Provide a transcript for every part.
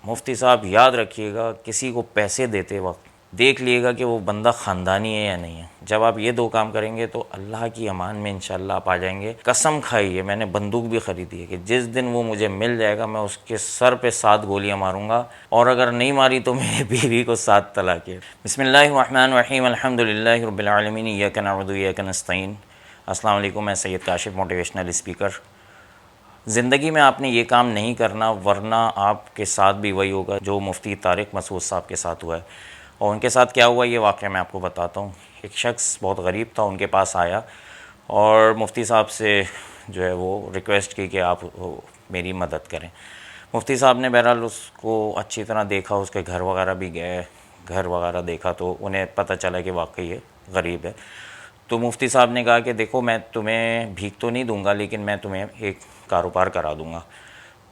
مفتی صاحب یاد رکھیے گا کسی کو پیسے دیتے وقت دیکھ لیے گا کہ وہ بندہ خاندانی ہے یا نہیں ہے. جب آپ یہ 2 کام کریں گے تو اللہ کی امان میں انشاءاللہ آپ آ جائیں گے. قسم کھائی ہے، میں نے بندوق بھی خریدی ہے کہ جس دن وہ مجھے مل جائے گا میں اس کے سر پہ 7 گولیاں ماروں گا، اور اگر نہیں ماری تو میری بیوی کو 7 طلاقیں. بسم اللہ الرحمن الرحیم، الحمد للہ رب العالمین، ایاک نعبد و ایاک نستعین. السلام علیکم، میں سید کاشف موٹیویشنل اسپیکر. زندگی میں آپ نے یہ کام نہیں کرنا ورنہ آپ کے ساتھ بھی وہی ہوگا جو مفتی طارق مسعود صاحب کے ساتھ ہوا ہے. اور ان کے ساتھ کیا ہوا یہ واقعہ میں آپ کو بتاتا ہوں. ایک شخص بہت غریب تھا، ان کے پاس آیا اور مفتی صاحب سے جو ہے وہ ریکویسٹ کی کہ آپ میری مدد کریں. مفتی صاحب نے بہرحال اس کو اچھی طرح دیکھا، اس کے گھر وغیرہ بھی گئے، گھر وغیرہ دیکھا تو انہیں پتہ چلا کہ واقعی یہ غریب ہے. تو مفتی صاحب نے کہا کہ دیکھو میں تمہیں بھیک تو نہیں دوں گا لیکن میں تمہیں ایک کاروبار کرا دوں گا.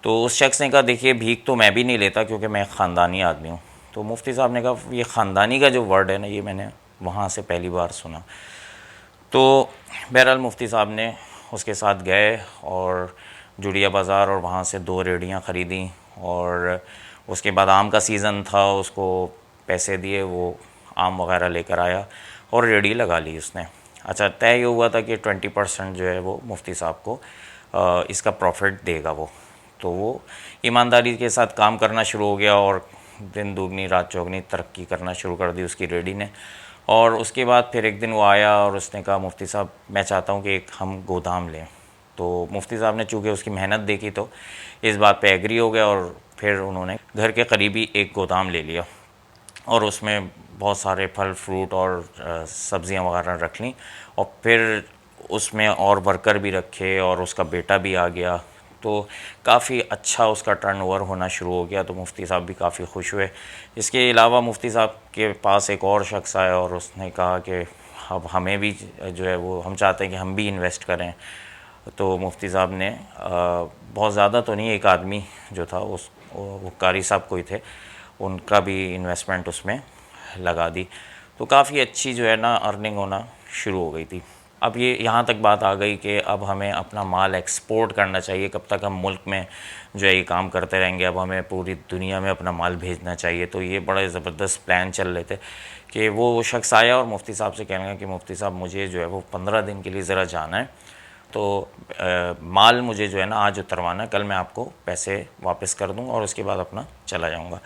تو اس شخص نے کہا دیکھیے بھیک تو میں بھی نہیں لیتا کیونکہ میں ایک خاندانی آدمی ہوں. تو مفتی صاحب نے کہا یہ خاندانی کا جو ورڈ ہے نا یہ میں نے وہاں سے پہلی بار سنا. تو بہرحال مفتی صاحب نے اس کے ساتھ گئے اور جڑیا بازار اور وہاں سے 2 ریڑیاں خریدیں، اور اس کے بعد آم کا سیزن تھا، اس کو پیسے دیے، وہ آم وغیرہ لے کر آیا اور ریڑھی لگا لی اس نے. اچھا طے یہ ہوا تھا کہ 20% جو ہے وہ مفتی صاحب کو اس کا پروفٹ دے گا وہ. تو وہ ایمانداری کے ساتھ کام کرنا شروع ہو گیا اور دن دوگنی رات چوگنی ترقی کرنا شروع کر دی اس کی ریڑھی نے. اور اس کے بعد پھر ایک دن وہ آیا اور اس نے کہا مفتی صاحب میں چاہتا ہوں کہ ایک ہم گودام لیں. تو مفتی صاحب نے چونکہ اس کی محنت دیکھی تو اس بات پہ ایگری ہو گیا، اور پھر انہوں نے گھر کے قریبی ایک گودام لے لیا اور اس میں بہت سارے پھل فروٹ اور سبزیاں وغیرہ رکھ لیں، اور پھر اس میں اور ورکر بھی رکھے اور اس کا بیٹا بھی آ گیا. تو کافی اچھا اس کا ٹرن اوور ہونا شروع ہو گیا. تو مفتی صاحب بھی کافی خوش ہوئے. اس کے علاوہ مفتی صاحب کے پاس ایک اور شخص آیا اور اس نے کہا کہ اب ہمیں بھی جو ہے وہ ہم چاہتے ہیں کہ ہم بھی انویسٹ کریں. تو مفتی صاحب نے بہت زیادہ تو نہیں، ایک آدمی جو تھا وہ قاری صاحب کوئی تھے، ان کا بھی انویسٹمنٹ اس میں لگا دی. تو کافی اچھی جو ہے نا ارننگ ہونا شروع ہو گئی تھی. اب یہ یہاں تک بات آ گئی کہ اب ہمیں اپنا مال ایکسپورٹ کرنا چاہیے. کب تک ہم ملک میں جو ہے یہ کام کرتے رہیں گے، اب ہمیں پوری دنیا میں اپنا مال بھیجنا چاہیے. تو یہ بڑے زبردست پلان چل رہے تھے کہ وہ شخص آیا اور مفتی صاحب سے کہنے لگا کہ مفتی صاحب مجھے جو ہے وہ 15 دن کے لیے ذرا جانا ہے، تو مال مجھے جو ہے نا آج اتروانا ہے، کل میں آپ کو پیسے واپس کر دوں گا اور اس کے بعد اپنا چلا جاؤں گا.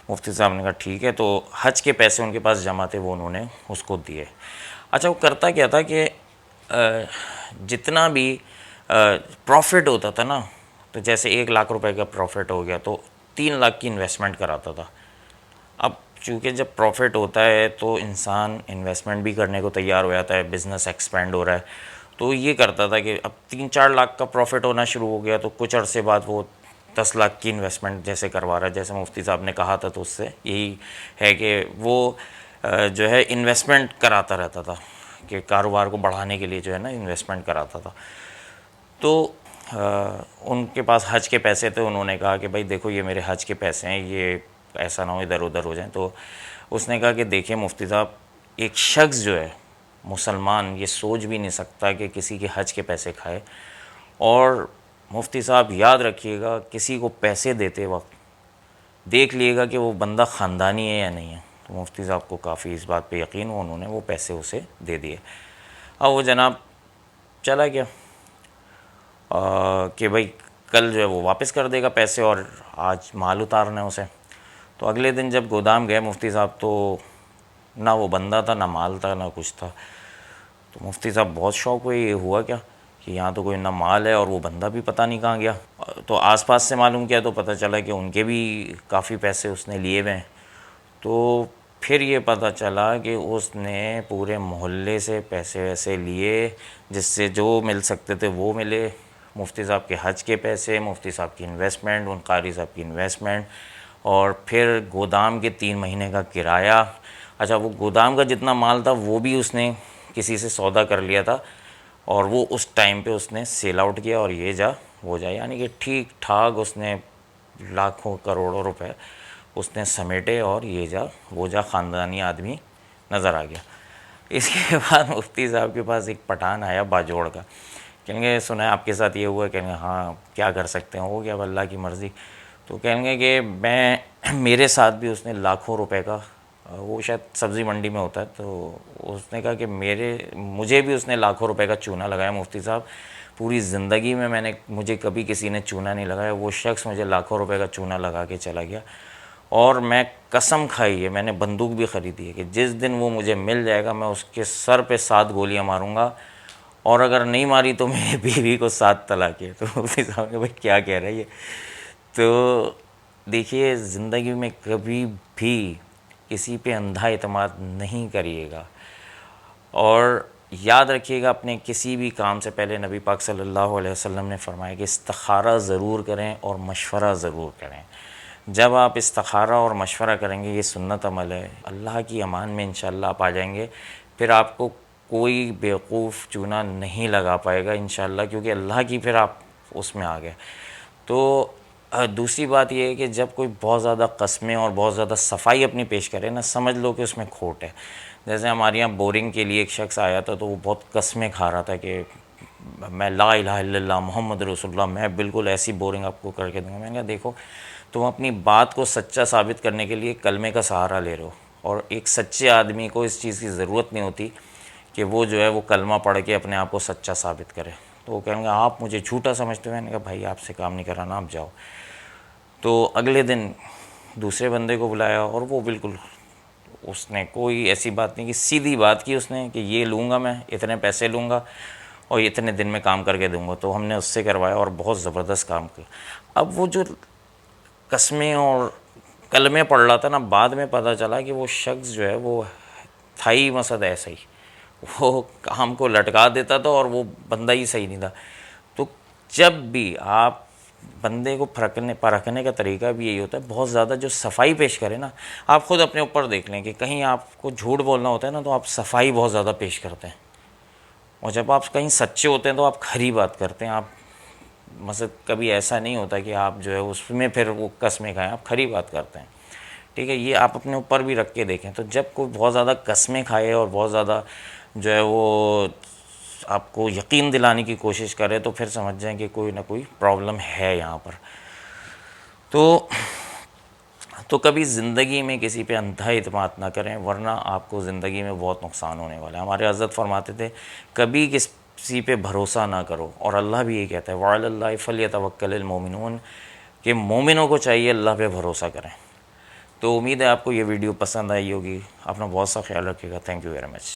مفتی صاحب نے کہا ٹھیک ہے. تو حج کے پیسے ان کے پاس جمع تھے، وہ انہوں نے اس کو دیے. اچھا وہ کرتا کیا تھا کہ جتنا بھی پروفٹ ہوتا تھا نا، تو جیسے 1 لاکھ روپے کا پروفٹ ہو گیا تو 3 لاکھ کی انویسٹمنٹ کراتا تھا. اب چونکہ جب پروفٹ ہوتا ہے تو انسان انویسٹمنٹ بھی کرنے کو تیار ہو جاتا ہے، بزنس ایکسپینڈ ہو رہا ہے. تو یہ کرتا تھا کہ اب 3-4 لاکھ کا پروفٹ ہونا شروع ہو گیا تو کچھ عرصے بعد وہ 10 لاکھ کی انویسٹمنٹ جیسے کروا رہا ہے. جیسے مفتی صاحب نے کہا تھا تو اس سے یہی ہے کہ وہ جو ہے انویسٹمنٹ کراتا رہتا تھا کہ کاروبار کو بڑھانے کے لیے جو ہے نا انویسٹمنٹ کراتا تھا. تو ان کے پاس حج کے پیسے تھے. انہوں نے کہا کہ بھائی دیکھو یہ میرے حج کے پیسے ہیں، یہ ایسا نہ ہو ادھر ادھر ہو جائیں. تو اس نے کہا کہ دیکھیں مفتی صاحب، ایک شخص جو ہے مسلمان یہ سوچ بھی نہیں سکتا کہ کسی کے حج کے پیسے کھائے. اور مفتی صاحب یاد رکھیے گا کسی کو پیسے دیتے وقت دیکھ لیے گا کہ وہ بندہ خاندانی ہے یا نہیں ہے. تو مفتی صاحب کو کافی اس بات پہ یقین ہوا، انہوں نے وہ پیسے اسے دے دیے. اب وہ جناب چلا گیا کہ بھائی کل جو ہے وہ واپس کر دے گا پیسے اور آج مال اتارنا ہے اسے. تو اگلے دن جب گودام گئے مفتی صاحب تو نہ وہ بندہ تھا، نہ مال تھا، نہ کچھ تھا. تو مفتی صاحب بہت شوق ہوئے، یہ ہوا کیا کہ یہاں تو کوئی نہ مال ہے اور وہ بندہ بھی پتہ نہیں کہاں گیا. تو آس پاس سے معلوم کیا تو پتہ چلا کہ ان کے بھی کافی پیسے اس نے لیے ہوئے ہیں. تو پھر یہ پتہ چلا کہ اس نے پورے محلے سے پیسے ویسے لیے، جس سے جو مل سکتے تھے وہ ملے. مفتی صاحب کے حج کے پیسے، مفتی صاحب کی انویسٹمنٹ، ان قاری صاحب کی انویسٹمنٹ، اور پھر گودام کے 3 مہینے کا کرایہ. اچھا وہ گودام کا جتنا مال تھا وہ بھی اس نے کسی سے سودا کر لیا تھا اور وہ اس ٹائم پہ اس نے سیل آؤٹ کیا اور یہ جا وہ جا، یعنی کہ ٹھیک ٹھاک اس نے لاکھوں کروڑوں روپے اس نے سمیٹے اور یہ جا وہ جا، خاندانی آدمی نظر آ گیا. اس کے بعد مفتی صاحب کے پاس ایک پٹھان آیا باجوڑ کا. کہیں گے سنا ہے آپ کے ساتھ یہ ہوا ہے؟ کہیں گے ہاں کیا کر سکتے ہیں، ہو گیا اب اللہ کی مرضی. تو کہیں گے کہ میں میرے ساتھ بھی اس نے لاکھوں روپے کا، وہ شاید سبزی منڈی میں ہوتا ہے، تو اس نے کہا کہ مجھے بھی اس نے لاکھوں روپے کا چونا لگایا مفتی صاحب، پوری زندگی میں مجھے کبھی کسی نے چونا نہیں لگایا، وہ شخص مجھے لاکھوں روپے کا چونا لگا کے چلا گیا، اور میں قسم کھائی ہے، میں نے بندوق بھی خریدی ہے کہ جس دن وہ مجھے مل جائے گا میں اس کے سر پہ 7 گولیاں ماروں گا، اور اگر نہیں ماری تو میری بیوی کو 7 طلاقیں۔ تو مفتی صاحب نے بھائی کیا کہہ رہا ہے یہ؟ تو دیکھیے زندگی میں کبھی بھی کسی پہ اندھا اعتماد نہیں کریے گا، اور یاد رکھیے گا اپنے کسی بھی کام سے پہلے نبی پاک صلی اللہ علیہ وسلم نے فرمایا کہ استخارہ ضرور کریں اور مشورہ ضرور کریں۔ جب آپ استخارہ اور مشورہ کریں گے، یہ سنت عمل ہے، اللہ کی امان میں انشاءاللہ آپ آ جائیں گے، پھر آپ کو کوئی بیوقوف چونا نہیں لگا پائے گا انشاءاللہ، کیونکہ اللہ کی پھر آپ اس میں آ گئے۔ تو دوسری بات یہ ہے کہ جب کوئی بہت زیادہ قسمیں اور بہت زیادہ صفائی اپنی پیش کرے نا، سمجھ لو کہ اس میں کھوٹ ہے۔ جیسے ہمارے یہاں بورنگ کے لیے ایک شخص آیا تھا، تو وہ بہت قسمیں کھا رہا تھا کہ میں لا الہ الا اللہ محمد رسول اللہ، میں بالکل ایسی بورنگ آپ کو کر کے دوں گا۔ میں نے کہا دیکھو، تم اپنی بات کو سچا ثابت کرنے کے لیے کلمے کا سہارا لے رہے ہو، اور ایک سچے آدمی کو اس چیز کی ضرورت نہیں ہوتی کہ وہ جو ہے وہ کلمہ پڑھ کے اپنے آپ کو سچا ثابت کرے۔ تو وہ کہیں گے آپ مجھے جھوٹا سمجھتے ہو؟ میں نے کہا بھائی آپ سے کام نہیں کرانا، آپ جاؤ۔ تو اگلے دن دوسرے بندے کو بلایا، اور وہ بالکل اس نے کوئی ایسی بات نہیں کی، سیدھی بات کی اس نے کہ یہ لوں گا، میں اتنے پیسے لوں گا اور اتنے دن میں کام کر کے دوں گا۔ تو ہم نے اس سے کروایا اور بہت زبردست کام کیا۔ اب وہ جو قسمیں اور کلمے پڑھ رہا تھا نا، بعد میں پتہ چلا کہ وہ شخص جو ہے وہ تھا ہی مسد ایسا ہی، وہ کام کو لٹکا دیتا تھا اور وہ بندہ ہی صحیح نہیں تھا۔ تو جب بھی آپ بندے کو پرکھنے کا طریقہ بھی یہی ہوتا ہے، بہت زیادہ جو صفائی پیش کرے نا، آپ خود اپنے اوپر دیکھ لیں کہ کہیں آپ کو جھوٹ بولنا ہوتا ہے نا تو آپ صفائی بہت زیادہ پیش کرتے ہیں، اور جب آپ کہیں سچے ہوتے ہیں تو آپ کھری بات کرتے ہیں۔ آپ مثلا کبھی ایسا نہیں ہوتا کہ آپ جو ہے اس میں پھر وہ قسمیں کھائیں، آپ کھری بات کرتے ہیں، ٹھیک ہے؟ یہ آپ اپنے اوپر بھی رکھ کے دیکھیں۔ تو جب کوئی بہت زیادہ قسمیں کھائے اور بہت زیادہ جو ہے وہ آپ کو یقین دلانے کی کوشش کرے، تو پھر سمجھ جائیں کہ کوئی نہ کوئی پرابلم ہے یہاں پر۔ تو کبھی زندگی میں کسی پہ اندھا اعتماد نہ کریں، ورنہ آپ کو زندگی میں بہت نقصان ہونے والا ہے۔ ہمارے حضرت فرماتے تھے کبھی کسی پہ بھروسہ نہ کرو، اور اللہ بھی یہ کہتا ہے وَعَلَى اللَّهِ فَلْيَتَوَكَّلِ الْمُؤْمِنُونَ، کہ مومنوں کو چاہیے اللہ پہ بھروسہ کریں۔ تو امید ہے آپ کو یہ ویڈیو پسند آئی ہوگی، اپنا بہت سا خیال رکھیے گا۔ Thank you very much.